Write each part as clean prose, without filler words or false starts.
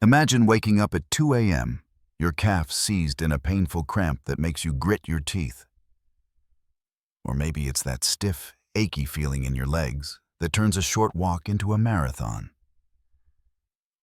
Imagine waking up at 2 a.m., your calf seized in a painful cramp that makes you grit your teeth. Or maybe it's that stiff, achy feeling in your legs that turns a short walk into a marathon.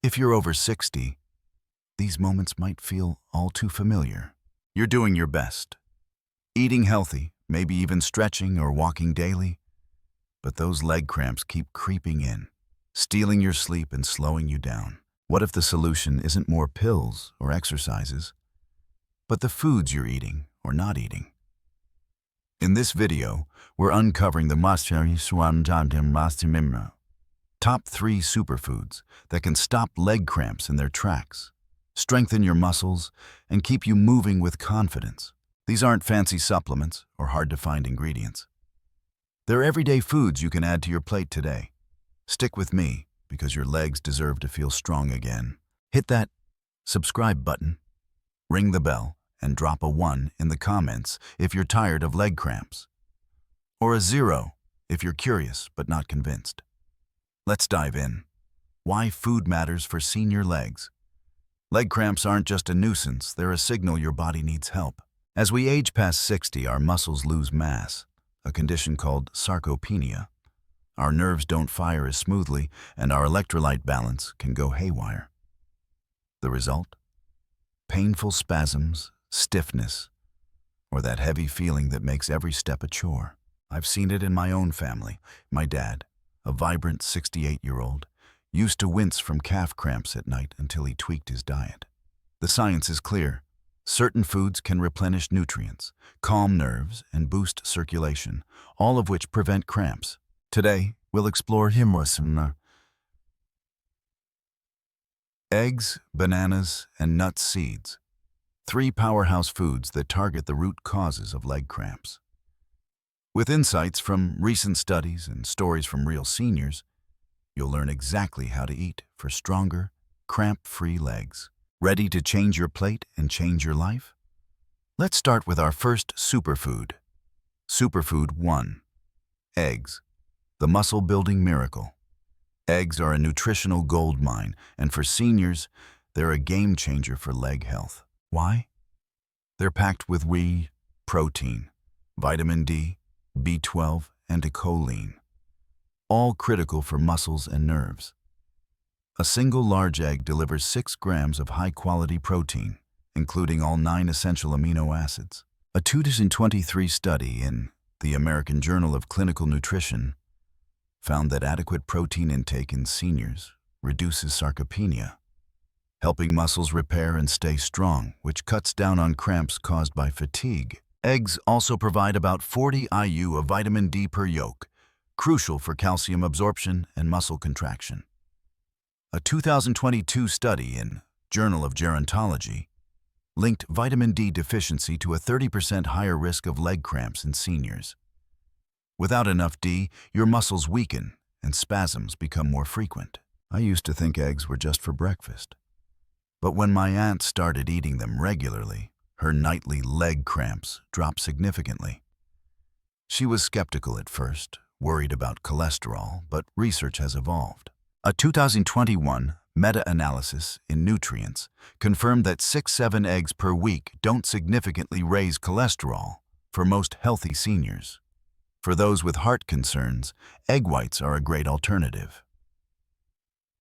If you're over 60, these moments might feel all too familiar. You're doing your best, eating healthy, maybe even stretching or walking daily, but those leg cramps keep creeping in, stealing your sleep and slowing you down. What if the solution isn't more pills or exercises, but the foods you're eating or not eating? In this video, we're uncovering the top 3 superfoods that can stop leg cramps in their tracks, strengthen your muscles, and keep you moving with confidence. These aren't fancy supplements or hard-to-find ingredients. They're everyday foods you can add to your plate today. Stick with me, because your legs deserve to feel strong again. Hit that subscribe button, ring the bell, and drop a 1 in the comments if you're tired of leg cramps, or a 0 if you're curious but not convinced. Let's dive in. Why food matters for senior legs. Leg cramps aren't just a nuisance, they're a signal your body needs help. As we age past 60, our muscles lose mass, a condition called sarcopenia. Our nerves don't fire as smoothly, and our electrolyte balance can go haywire. The result? Painful spasms, stiffness, or that heavy feeling that makes every step a chore. I've seen it in my own family. My dad, a vibrant 68-year-old, used to wince from calf cramps at night until he tweaked his diet. The science is clear. Certain foods can replenish nutrients, calm nerves, and boost circulation, all of which prevent cramps. Today, we'll explore eggs, bananas, and nut seeds, 3 powerhouse foods that target the root causes of leg cramps. With insights from recent studies and stories from real seniors, you'll learn exactly how to eat for stronger, cramp-free legs. Ready to change your plate and change your life? Let's start with our first superfood. Superfood 1. Eggs, the muscle-building miracle. Eggs are a nutritional goldmine, and for seniors, they're a game-changer for leg health. Why? They're packed with whey, protein, vitamin D, B12, and choline, all critical for muscles and nerves. A single large egg delivers 6 grams of high-quality protein, including all 9 essential amino acids. A 2023 study in the American Journal of Clinical Nutrition found that adequate protein intake in seniors reduces sarcopenia, helping muscles repair and stay strong, which cuts down on cramps caused by fatigue. Eggs also provide about 40 IU of vitamin D per yolk, crucial for calcium absorption and muscle contraction. A 2022 study in Journal of Gerontology linked vitamin D deficiency to a 30% higher risk of leg cramps in seniors. Without enough D, your muscles weaken and spasms become more frequent. I used to think eggs were just for breakfast. But when my aunt started eating them regularly, her nightly leg cramps dropped significantly. She was skeptical at first, worried about cholesterol, but research has evolved. A 2021 meta-analysis in Nutrients confirmed that 6-7 eggs per week don't significantly raise cholesterol for most healthy seniors. For those with heart concerns, egg whites are a great alternative.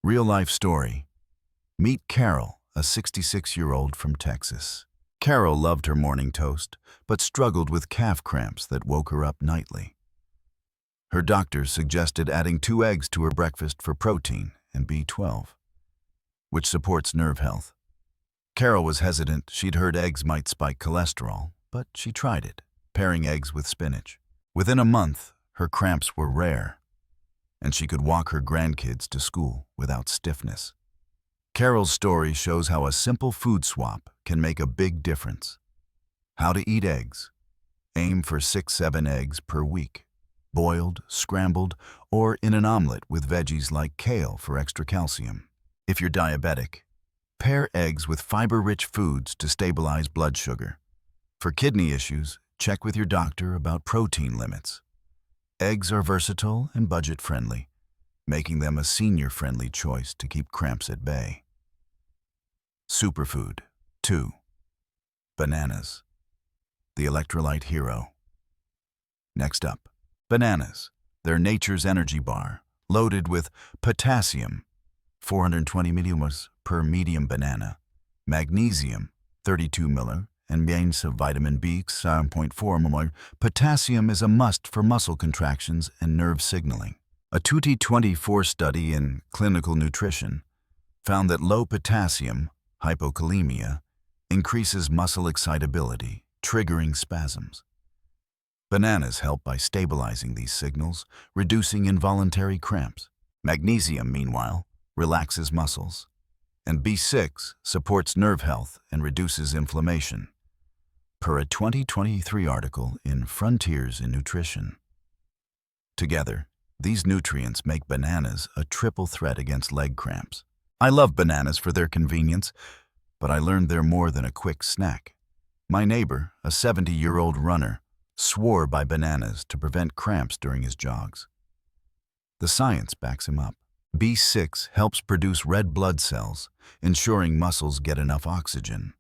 Real-life story. Meet Carol, a 66-year-old from Texas. Carol loved her morning toast, but struggled with calf cramps that woke her up nightly. Her doctor suggested adding 2 eggs to her breakfast for protein and B12, which supports nerve health. Carol was hesitant. She'd heard eggs might spike cholesterol, but she tried it, pairing eggs with spinach. Within a month, her cramps were rare, and she could walk her grandkids to school without stiffness. Carol's story shows how a simple food swap can make a big difference. How to eat eggs. Aim for 6-7 eggs per week, boiled, scrambled, or in an omelet with veggies like kale for extra calcium. If you're diabetic, pair eggs with fiber-rich foods to stabilize blood sugar. For kidney issues, check with your doctor about protein limits. Eggs are versatile and budget-friendly, making them a senior-friendly choice to keep cramps at bay. Superfood. 2. Bananas, the electrolyte hero. Next up, bananas. They're nature's energy bar, loaded with potassium, 420 millimoles per medium banana, magnesium, 32 milli, and grains of vitamin B, 7.4 milli. Potassium is a must for muscle contractions and nerve signaling. A 2024 study in clinical nutrition found that low potassium, hypokalemia, increases muscle excitability, triggering spasms. Bananas help by stabilizing these signals, reducing involuntary cramps. Magnesium, meanwhile, relaxes muscles, and B6 supports nerve health and reduces inflammation, per a 2023 article in Frontiers in Nutrition. Together, these nutrients make bananas a triple threat against leg cramps. I love bananas for their convenience, but I learned they're more than a quick snack. My neighbor, a 70-year-old runner, swore by bananas to prevent cramps during his jogs. The science backs him up. B6 helps produce red blood cells, ensuring muscles get enough oxygen,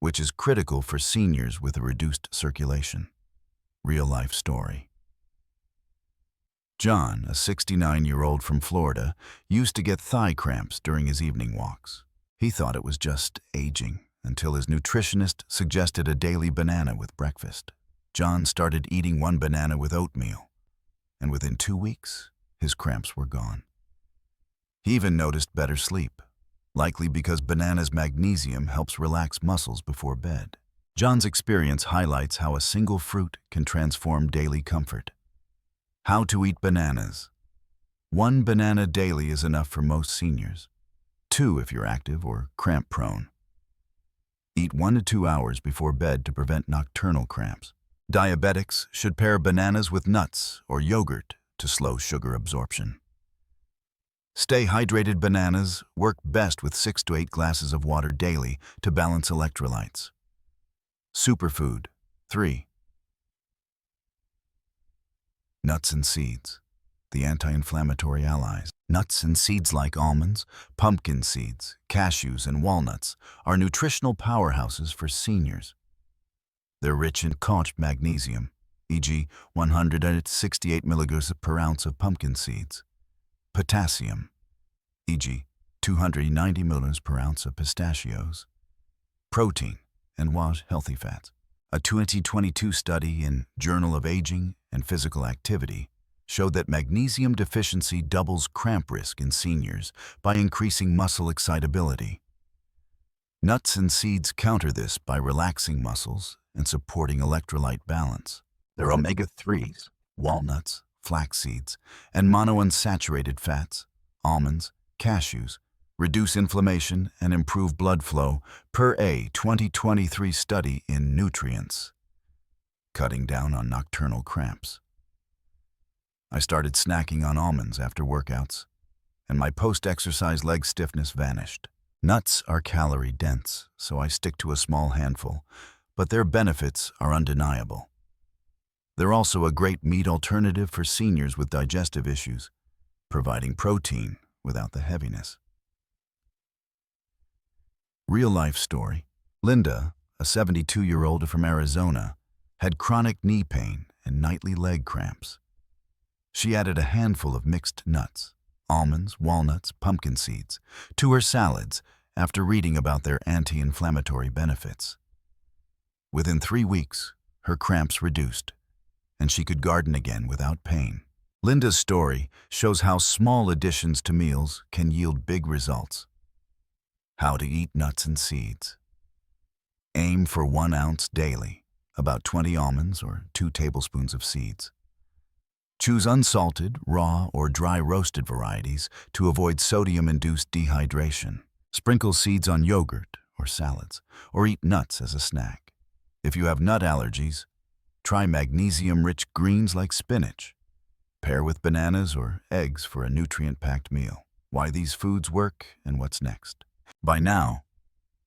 which is critical for seniors with a reduced circulation. Real-life story. John, a 69-year-old from Florida, used to get thigh cramps during his evening walks. He thought it was just aging until his nutritionist suggested a daily banana with breakfast. John started eating one banana with oatmeal, and within 2 weeks, his cramps were gone. He even noticed better sleep, likely because banana's magnesium helps relax muscles before bed. John's experience highlights how a single fruit can transform daily comfort. How to eat bananas. 1 banana daily is enough for most seniors. 2 if you're active or cramp prone. Eat 1 to 2 hours before bed to prevent nocturnal cramps. Diabetics should pair bananas with nuts or yogurt to slow sugar absorption. Stay hydrated. Bananas work best with 6 to 8 glasses of water daily to balance electrolytes. Superfood. 3. Nuts and seeds, the anti-inflammatory allies. Nuts and seeds like almonds, pumpkin seeds, cashews, and walnuts are nutritional powerhouses for seniors. They're rich in magnesium, e.g. 168 milligrams per ounce of pumpkin seeds. Potassium, e.g. 290 milligrams per ounce of pistachios. Protein and healthy fats. A 2022 study in Journal of Aging and Physical Activity showed that magnesium deficiency doubles cramp risk in seniors by increasing muscle excitability. Nuts and seeds counter this by relaxing muscles and supporting electrolyte balance. Their omega-3s, walnuts, flax seeds, and monounsaturated fats, almonds, cashews, reduce inflammation and improve blood flow per a 2023 study in Nutrients, cutting down on nocturnal cramps. I started snacking on almonds after workouts, and my post-exercise leg stiffness vanished. Nuts are calorie-dense, so I stick to a small handful, but their benefits are undeniable. They're also a great meat alternative for seniors with digestive issues, providing protein without the heaviness. Real-life story. Linda, a 72-year-old from Arizona, had chronic knee pain and nightly leg cramps. She added a handful of mixed nuts, almonds, walnuts, pumpkin seeds, to her salads after reading about their anti-inflammatory benefits. Within 3 weeks, her cramps reduced, and she could garden again without pain. Linda's story shows how small additions to meals can yield big results. How to eat nuts and seeds. Aim for 1 ounce daily, about 20 almonds or 2 tablespoons of seeds. Choose unsalted, raw, or dry roasted varieties to avoid sodium-induced dehydration. Sprinkle seeds on yogurt or salads, or eat nuts as a snack. If you have nut allergies, try magnesium-rich greens like spinach. Pair with bananas or eggs for a nutrient-packed meal. Why these foods work and what's next. By now,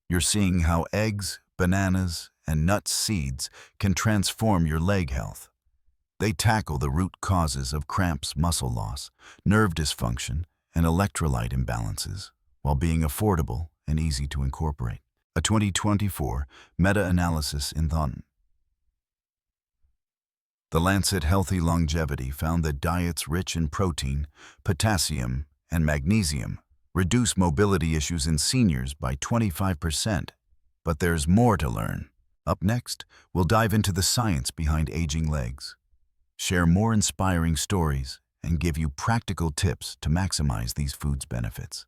you're seeing how eggs, bananas, and nut seeds can transform your leg health. They tackle the root causes of cramps, muscle loss, nerve dysfunction, and electrolyte imbalances, while being affordable and easy to incorporate. A 2024 meta-analysis in The Lancet Healthy Longevity found that diets rich in protein, potassium, and magnesium reduce mobility issues in seniors by 25%. But there's more to learn. Up next, we'll dive into the science behind aging legs, share more inspiring stories, and give you practical tips to maximize these foods' benefits.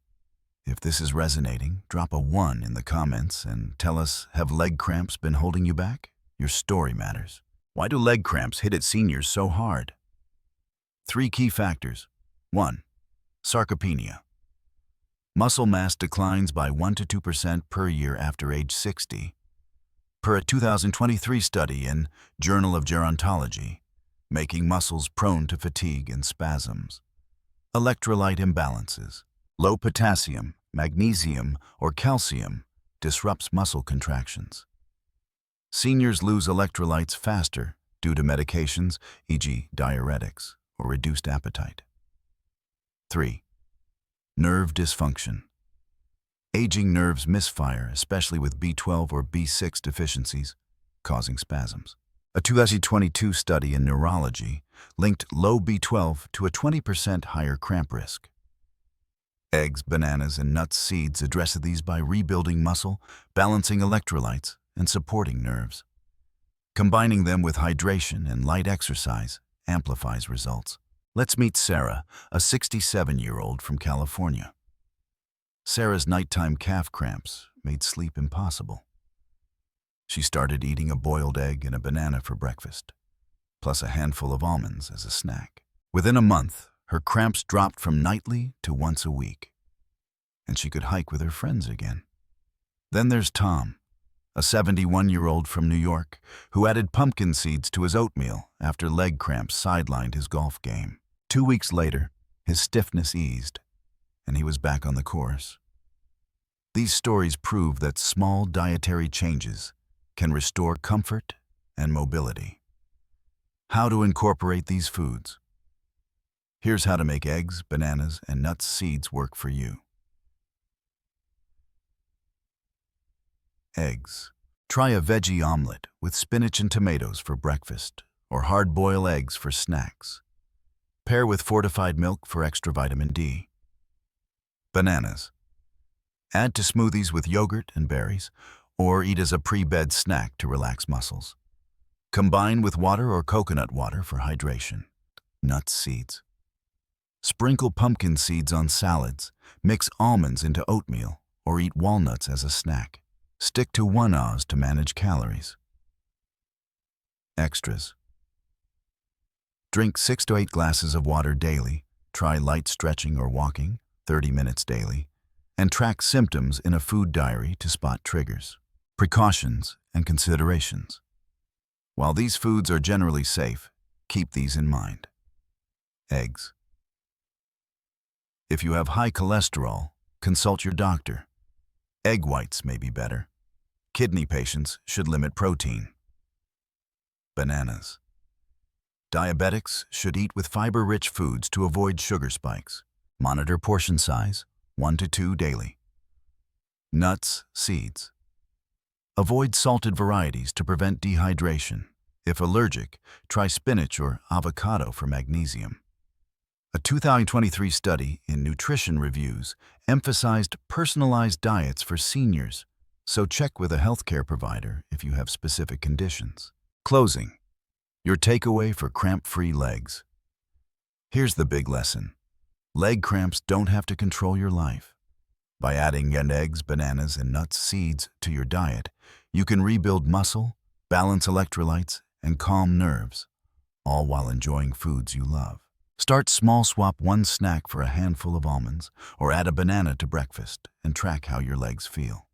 If this is resonating, drop a 1 in the comments and tell us, have leg cramps been holding you back? Your story matters. Why do leg cramps hit at seniors so hard? 3 key factors. 1. Sarcopenia. Muscle mass declines by 1 to 2% per year after age 60. Per a 2023 study in Journal of Gerontology, making muscles prone to fatigue and spasms. Electrolyte imbalances. Low potassium, magnesium, or calcium disrupts muscle contractions. Seniors lose electrolytes faster due to medications, e.g. diuretics, or reduced appetite. 3. Nerve dysfunction. Aging nerves misfire, especially with B12 or B6 deficiencies, causing spasms. A 2022 study in neurology linked low B12 to a 20% higher cramp risk. Eggs, bananas, and nuts seeds address these by rebuilding muscle, balancing electrolytes, and supporting nerves. Combining them with hydration and light exercise amplifies results. Let's meet Sarah, a 67-year-old from California. Sarah's nighttime calf cramps made sleep impossible. She started eating a boiled egg and a banana for breakfast, plus a handful of almonds as a snack. Within a month, her cramps dropped from nightly to once a week, and she could hike with her friends again. Then there's Tom, a 71-year-old from New York, who added pumpkin seeds to his oatmeal after leg cramps sidelined his golf game. 2 weeks later, his stiffness eased, and he was back on the course. These stories prove that small dietary changes can restore comfort and mobility. How to incorporate these foods? Here's how to make eggs, bananas, and nuts seeds work for you. Eggs. Try a veggie omelet with spinach and tomatoes for breakfast, or hard-boiled eggs for snacks. Pair with fortified milk for extra vitamin D. Bananas. Add to smoothies with yogurt and berries, or eat as a pre-bed snack to relax muscles. Combine with water or coconut water for hydration. Nut seeds. Sprinkle pumpkin seeds on salads, mix almonds into oatmeal, or eat walnuts as a snack. Stick to 1 oz to manage calories. Extras. Drink 6 to 8 glasses of water daily, try light stretching or walking, 30 minutes daily, and track symptoms in a food diary to spot triggers. Precautions and considerations. While these foods are generally safe, keep these in mind. Eggs. If you have high cholesterol, consult your doctor. Egg whites may be better. Kidney patients should limit protein. Bananas. Diabetics should eat with fiber-rich foods to avoid sugar spikes. Monitor portion size, 1 to 2 daily. Nuts, seeds. Avoid salted varieties to prevent dehydration. If allergic, try spinach or avocado for magnesium. A 2023 study in Nutrition Reviews emphasized personalized diets for seniors, so check with a healthcare provider if you have specific conditions. Closing. Your takeaway for cramp-free legs. Here's the big lesson. Leg cramps don't have to control your life. By adding eggs, bananas, and nuts seeds to your diet, you can rebuild muscle, balance electrolytes, and calm nerves, all while enjoying foods you love. Start small, swap 1 snack for a handful of almonds, or add a banana to breakfast and track how your legs feel.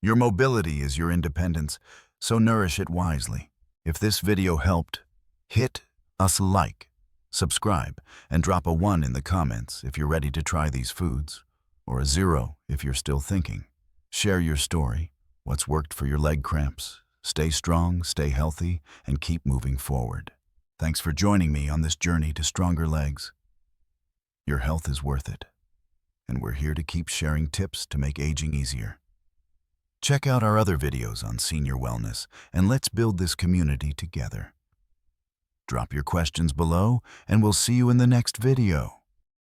Your mobility is your independence, so nourish it wisely. If this video helped, hit us like, subscribe, and drop a 1 in the comments if you're ready to try these foods, or a 0 if you're still thinking. Share your story, what's worked for your leg cramps. Stay strong, stay healthy, and keep moving forward. Thanks for joining me on this journey to stronger legs. Your health is worth it, and we're here to keep sharing tips to make aging easier. Check out our other videos on senior wellness, and let's build this community together. Drop your questions below, and we'll see you in the next video.